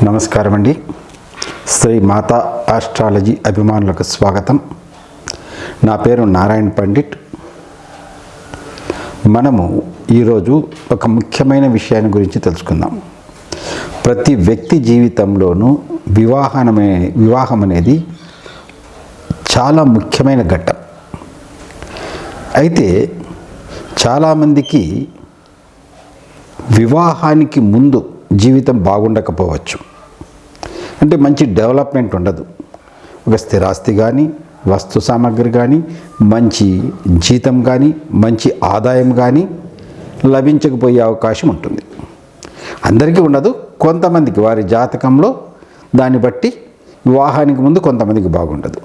నమస్కారం అండి. శ్రీ మాతా ఆస్ట్రాలజీ అభిమానులకు స్వాగతం. నా పేరు నారాయణ పండిట్. మనము ఈరోజు ఒక ముఖ్యమైన విషయాన్ని గురించి తెలుసుకుందాం. ప్రతి వ్యక్తి జీవితంలోనూ వివాహం అనేది చాలా ముఖ్యమైన ఘట్టం. అయితే చాలామందికి వివాహానికి ముందు జీవితం బాగుండకపోవచ్చు. అంటే మంచి డెవలప్మెంట్ ఉండదు. ఒక స్థిరాస్తి కానీ, వస్తు సామాగ్రి కానీ, మంచి జీతం కానీ, మంచి ఆదాయం కానీ లభించకపోయే అవకాశం ఉంటుంది. అందరికీ ఉండదు, కొంతమందికి వారి జాతకంలో దాన్ని బట్టి వివాహానికి ముందు కొంతమందికి బాగుండదు.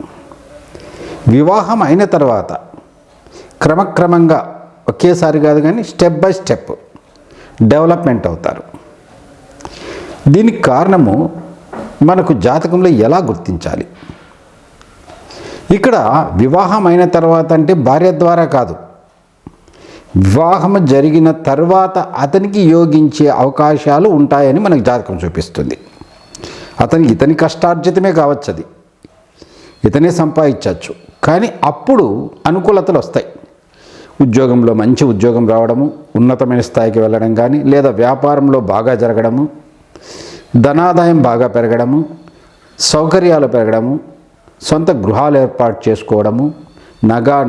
వివాహం అయిన తర్వాత క్రమక్రమంగా ఒకేసారి కాదు కానీ స్టెప్ బై స్టెప్ డెవలప్మెంట్ అవుతారు. దీనికి కారణము మనకు జాతకంలో ఎలా గుర్తించాలి? ఇక్కడ వివాహం అయిన తర్వాత అంటే భార్య ద్వారా కాదు, వివాహం జరిగిన తర్వాత అతనికి యోగించే అవకాశాలు ఉంటాయని మనకు జాతకం చూపిస్తుంది. ఇతని కష్టార్జితమే కావచ్చు, అది ఇతనే సంపాదించవచ్చు. కానీ అప్పుడు అనుకూలతలు వస్తాయి. ఉద్యోగంలో మంచి ఉద్యోగం రావడము, ఉన్నతమైన స్థాయికి వెళ్ళడం కానీ, లేదా వ్యాపారంలో బాగా జరగడము, ధనాదాయం బాగా పెరగడము, సౌకర్యాలు పెరగడము, సొంత గృహాలు ఏర్పాటు చేసుకోవడము,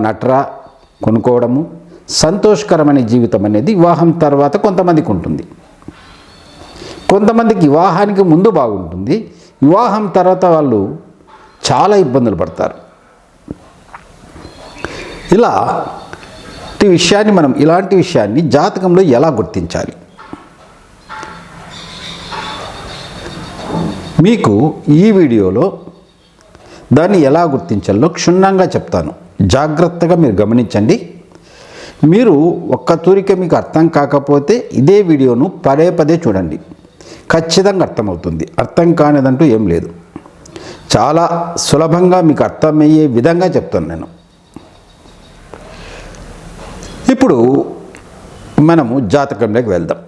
నట్రా కొనుక్కోవడము, సంతోషకరమైన జీవితం అనేది వివాహం తర్వాత కొంతమందికి ఉంటుంది. కొంతమందికి వివాహానికి ముందు బాగుంటుంది, వివాహం తర్వాత వాళ్ళు చాలా ఇబ్బందులు పడతారు. ఇలాంటి విషయాన్ని జాతకంలో ఎలా గుర్తించాలి? మీకు ఈ వీడియోలో దాన్ని ఎలా గుర్తించాలో క్షుణ్ణంగా చెప్తాను. జాగ్రత్తగా మీరు గమనించండి. మీరు ఒక్క తూరిక మీకు అర్థం కాకపోతే ఇదే వీడియోను పదే చూడండి, ఖచ్చితంగా అర్థమవుతుంది. అర్థం కానిదంటూ ఏం లేదు. చాలా సులభంగా మీకు అర్థమయ్యే విధంగా చెప్తాను నేను. ఇప్పుడు మనము జాతకంలోకి వెళ్దాం.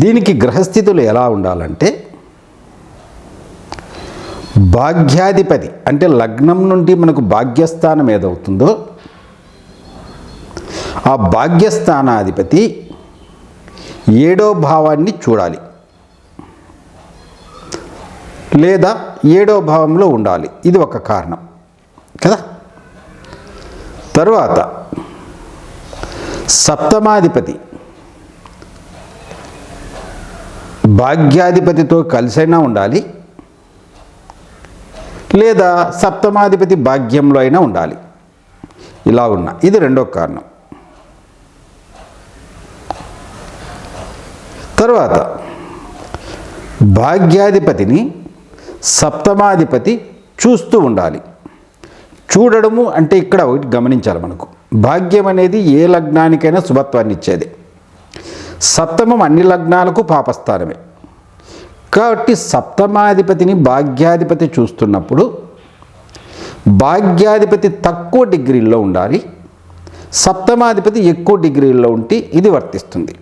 దీనికి గ్రహస్థితులు ఎలా ఉండాలంటే, భాగ్యాధిపతి అంటే లగ్నం నుండి మనకు భాగ్యస్థానం ఏదవుతుందో ఆ భాగ్యస్థానాధిపతి 7వ భావాన్ని చూడాలి, లేదా 7వ భావంలో ఉండాలి. ఇది ఒక కారణం కదా. తరువాత సప్తమాధిపతి భాగ్యాధిపతితో కలిసైనా ఉండాలి, లేదా సప్తమాధిపతి భాగ్యంలో అయినా ఉండాలి. ఇది 2వ కారణం. తర్వాత భాగ్యాధిపతిని సప్తమాధిపతి చూస్తూ ఉండాలి. చూడడము అంటే ఇక్కడ ఒకటి గమనించాలి. మనకు భాగ్యం అనేది ఏ లగ్నానికైనా శుభత్వాన్ని ఇచ్చేది. సప్తమం అన్ని లగ్నాలకు పాపస్థానమే. కాబట్టి సప్తమాధిపతిని భాగ్యాధిపతి చూస్తున్నప్పుడు భాగ్యాధిపతి తక్కువ డిగ్రీల్లో ఉండాలి, సప్తమాధిపతి ఎక్కువ డిగ్రీల్లో ఉంటే ఇది వర్తిస్తుంది.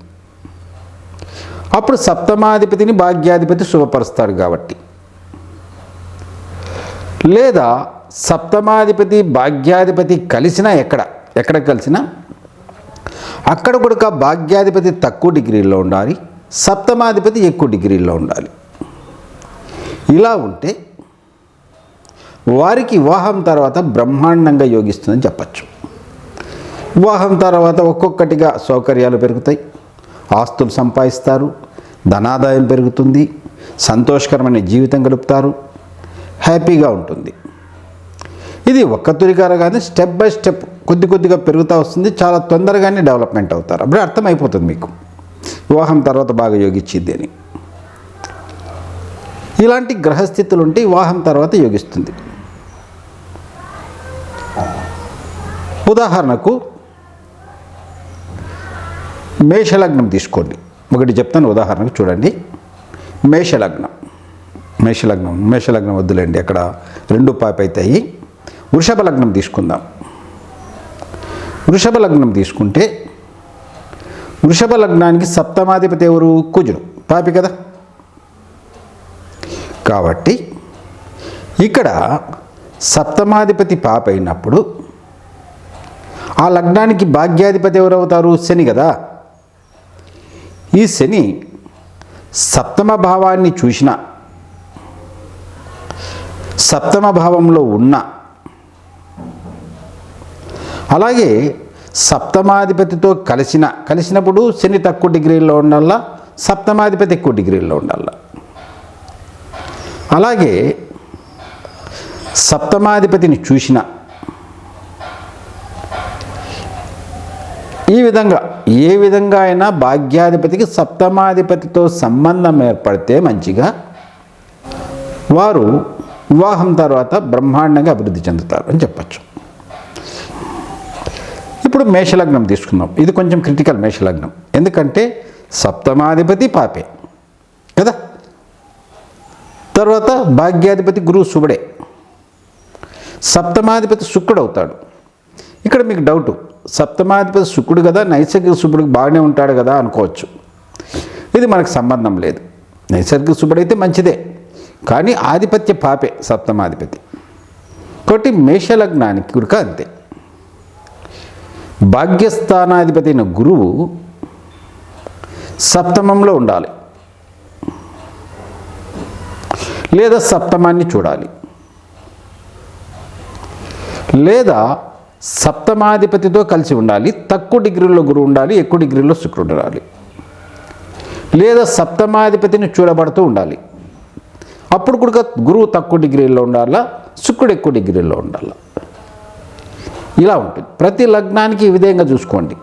అప్పుడు సప్తమాధిపతిని భాగ్యాధిపతి శుభపరుస్తాడు కాబట్టి. లేదా సప్తమాధిపతి భాగ్యాధిపతి కలిసినా ఎక్కడ కలిసినా అక్కడ కూడా భాగ్యాధిపతి తక్కువ డిగ్రీలో ఉండాలి, సప్తమాధిపతి ఎక్కువ డిగ్రీలో ఉండాలి. ఇలా ఉంటే వారికి వివాహం తర్వాత బ్రహ్మాండంగా యోగిస్తుందని చెప్పచ్చు. వివాహం తర్వాత ఒక్కొక్కటిగా సౌకర్యాలు పెరుగుతాయి, ఆస్తులు సంపాదిస్తారు, ధనాదాయం పెరుగుతుంది, సంతోషకరమైన జీవితం గడుపుతారు, హ్యాపీగా ఉంటుంది. ఇది ఒక్క తూరికార కానీ స్టెప్ బై స్టెప్ కొద్దిగా పెరుగుతూ వస్తుంది. చాలా తొందరగానే డెవలప్మెంట్ అవుతారు. అప్పుడే అర్థమైపోతుంది మీకు వివాహం తర్వాత బాగా యోగించిద్ది అని. ఇలాంటి గ్రహస్థితులు ఉంటే వివాహం తర్వాత యోగిస్తుంది. ఉదాహరణకు మేషలగ్నం తీసుకోండి. ఒకటి చెప్తాను ఉదాహరణకు, చూడండి. మేషలగ్నం వద్దులేండి, అక్కడ 2 పాపైతాయి. వృషభ లగ్నం తీసుకుందాం. వృషభ లగ్నం తీసుకుంటే వృషభ లగ్నానికి సప్తమాధిపతి ఎవరు? కుజుడు. పాపి కదా, కాబట్టి ఇక్కడ సప్తమాధిపతి పాప అయినప్పుడు ఆ లగ్నానికి భాగ్యాధిపతి ఎవరవుతారు? శని కదా. ఈ శని సప్తమ భావాన్ని చూసిన, సప్తమ భావంలో ఉన్న, అలాగే సప్తమాధిపతితో కలిసినప్పుడు శని తక్కువ డిగ్రీల్లో ఉండాలా, సప్తమాధిపతి ఎక్కువ డిగ్రీల్లో ఉండాలా. అలాగే సప్తమాధిపతిని చూసిన, ఈ విధంగా ఏ విధంగా అయినా భాగ్యాధిపతికి సప్తమాధిపతితో సంబంధం ఏర్పడితే మంచిగా వారు వివాహం తర్వాత బ్రహ్మాండంగా అభివృద్ధి చెందుతారు అని చెప్పచ్చు. ఇప్పుడు మేషలగ్నం తీసుకుందాం. ఇది కొంచెం క్రిటికల్ మేషలగ్నం. ఎందుకంటే సప్తమాధిపతి పాపే కదా. తర్వాత భాగ్యాధిపతి గురువు శుభుడే, సప్తమాధిపతి శుక్రుడు అవుతాడు. ఇక్కడ మీకు డౌటు, సప్తమాధిపతి శుక్రుడు కదా, నైసర్గిక శుభుడికి బాగానే ఉంటాడు కదా అనుకోవచ్చు. ఇది మనకు సంబంధం లేదు. నైసర్గిక శుభుడైతే మంచిదే, కానీ ఆధిపత్య పాపే సప్తమాధిపతి. కాబట్టి మేషలగ్నానికి కూడా అంతే. భాగ్యస్థానాధిపతి అయిన గురువు సప్తమంలో ఉండాలి, లేదా సప్తమాన్ని చూడాలి, లేదా సప్తమాధిపతితో కలిసి ఉండాలి. తక్కువ డిగ్రీలో గురువు ఉండాలి, ఎక్కువ డిగ్రీలో శుక్రుడు ఉండాలి, లేదా సప్తమాధిపతిని చూడబడుతూ ఉండాలి. అప్పుడు కూడా గురువు తక్కువ డిగ్రీలో ఉండాలా, శుక్రుడు ఎక్కువ డిగ్రీలో ఉండాలా. ఇలా ఉంటుంది. ప్రతి లగ్నానికి ఈ విధంగా చూసుకోండి.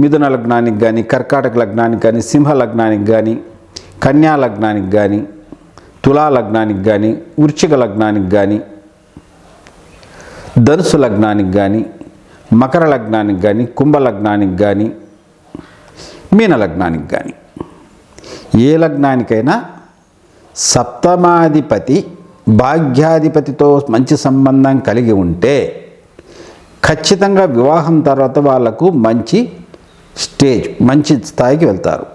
మిథున లగ్నానికి కానీ, కర్కాటక లగ్నానికి కానీ, సింహ లగ్నానికి కానీ, కన్యా లగ్నానికి కానీ, తులా లగ్నానికి కానీ, వృశ్చిక లగ్నానికి కానీ, ధనుసు లగ్నానికి కానీ, మకర లగ్నానికి కానీ, కుంభ లగ్నానికి కానీ, మీన లగ్నానికి కానీ, ఏ లగ్నానికైనా సప్తమాధిపతి భాగ్యాధిపతితో మంచి సంబంధం కలిగి ఉంటే ఖచ్చితంగా వివాహం తర్వాత వాళ్లకు మంచి స్టేజ్, మంచి స్థాయికి వెళ్తారు.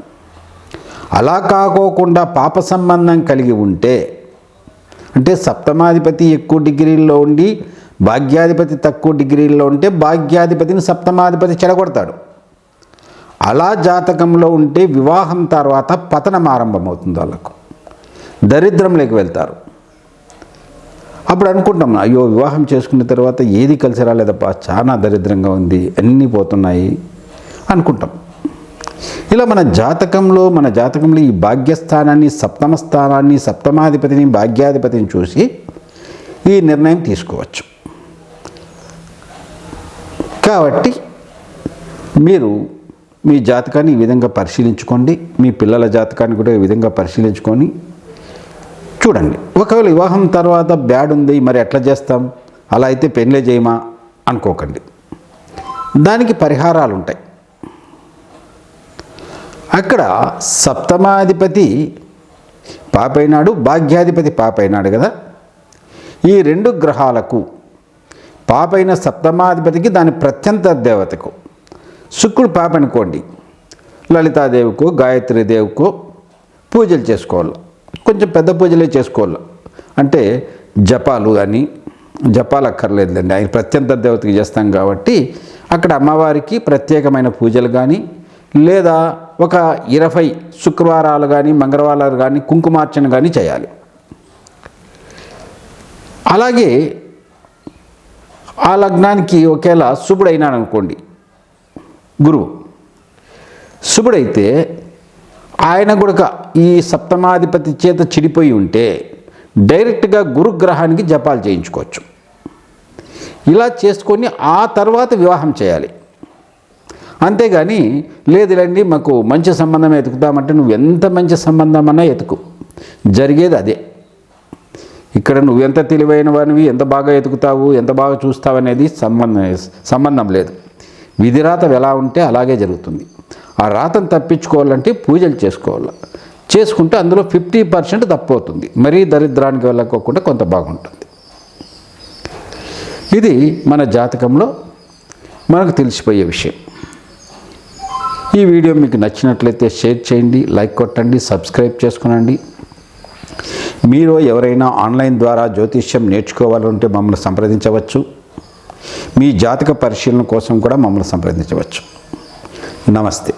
అలా కాకోకుండా పాప సంబంధం కలిగి ఉంటే, అంటే సప్తమాధిపతి ఎక్కువ డిగ్రీల్లో ఉండి భాగ్యాధిపతి తక్కువ డిగ్రీల్లో ఉంటే భాగ్యాధిపతిని సప్తమాధిపతి చెడగొడతాడు. అలా జాతకంలో ఉంటే వివాహం తర్వాత పతనం ఆరంభమవుతుంది. వాళ్ళకు దరిద్రంలోకి వెళ్తారు. అప్పుడు అనుకుంటాం, అయ్యో వివాహం చేసుకున్న తర్వాత ఏది కలిసి రాలేదప్పా, చాలా దరిద్రంగా ఉంది, అన్నీ పోతున్నాయి అనుకుంటాం. ఇలా మన జాతకంలో ఈ భాగ్యస్థానాన్ని, సప్తమ స్థానాన్ని, సప్తమాధిపతిని, భాగ్యాధిపతిని చూసి ఈ నిర్ణయం తీసుకోవచ్చు. కాబట్టి మీరు మీ జాతకాన్ని ఈ విధంగా పరిశీలించుకోండి, మీ పిల్లల జాతకాన్ని కూడా ఈ విధంగా పరిశీలించుకొని చూడండి. ఒకవేళ వివాహం తర్వాత బ్యాడ్ ఉంది, మరి ఎట్లా చేస్తాం, అలా అయితే పెళ్ళే చేయమా అనుకోకండి. దానికి పరిహారాలు ఉంటాయి. అక్కడ సప్తమాధిపతి పాపైనాడు, భాగ్యాధిపతి పాపైనాడు కదా. ఈ రెండు గ్రహాలకు, పాపైన సప్తమాధిపతికి దాని ప్రత్యంత దేవతకు, శుక్రుడు పాప అనుకోండి, లలితాదేవికో గాయత్రీదేవికో పూజలు చేసుకోవాలి. కొంచెం పెద్ద పూజలే చేసుకోవాలి. అంటే జపాలు కానీ, జపాలు అక్కర్లేదులేండి, ఆయన ప్రత్యంత దేవతకి చేస్తాం కాబట్టి అక్కడ అమ్మవారికి ప్రత్యేకమైన పూజలు కానీ, లేదా ఒక 20 శుక్రవారాలు కానీ, మంగళవారాలు కానీ కుంకుమార్చన కానీ చేయాలి. అలాగే ఆ లగ్నానికి ఒకేలా శుభుడైనాడు అనుకోండి, గురువు శుభుడైతే ఆయన కూడా ఈ సప్తమాధిపతి చేత చెడిపోయి ఉంటే డైరెక్ట్గా గురుగ్రహానికి జపాలు చేయించుకోవచ్చు. ఇలా చేసుకొని ఆ తర్వాత వివాహం చేయాలి. అంతేగాని లేదులేండి మాకు మంచి సంబంధం ఎతుకుతామంటే నువ్వు ఎంత మంచి సంబంధం అన్నా ఎతుకు, జరిగేది అదే. ఇక్కడ నువ్వెంత తెలివైన వానివి, ఎంత బాగా ఎతుకుతావు, ఎంత బాగా చూస్తావు అనేది సంబంధం లేదు. విధిరాత ఎలా ఉంటే అలాగే జరుగుతుంది. ఆ రాతను తప్పించుకోవాలంటే పూజలు చేసుకోవాలి. చేసుకుంటే అందులో 50% తప్పవుతుంది. మరీ దరిద్రానికి వెళ్ళకోకుండా కొంత బాగుంటుంది. ఇది మన జాతకంలో మనకు తెలిసిపోయే విషయం. ఈ వీడియో మీకు నచ్చినట్లయితే షేర్ చేయండి, లైక్ కొట్టండి, సబ్స్క్రైబ్ చేసుకోనండి. మీరు ఎవరైనా ఆన్లైన్ ద్వారా జ్యోతిష్యం నేర్చుకోవాలంటే మమ్మల్ని సంప్రదించవచ్చు. మీ జాతక పరిశీలన కోసం కూడా మమ్మల్ని సంప్రదించవచ్చు. నమస్తే.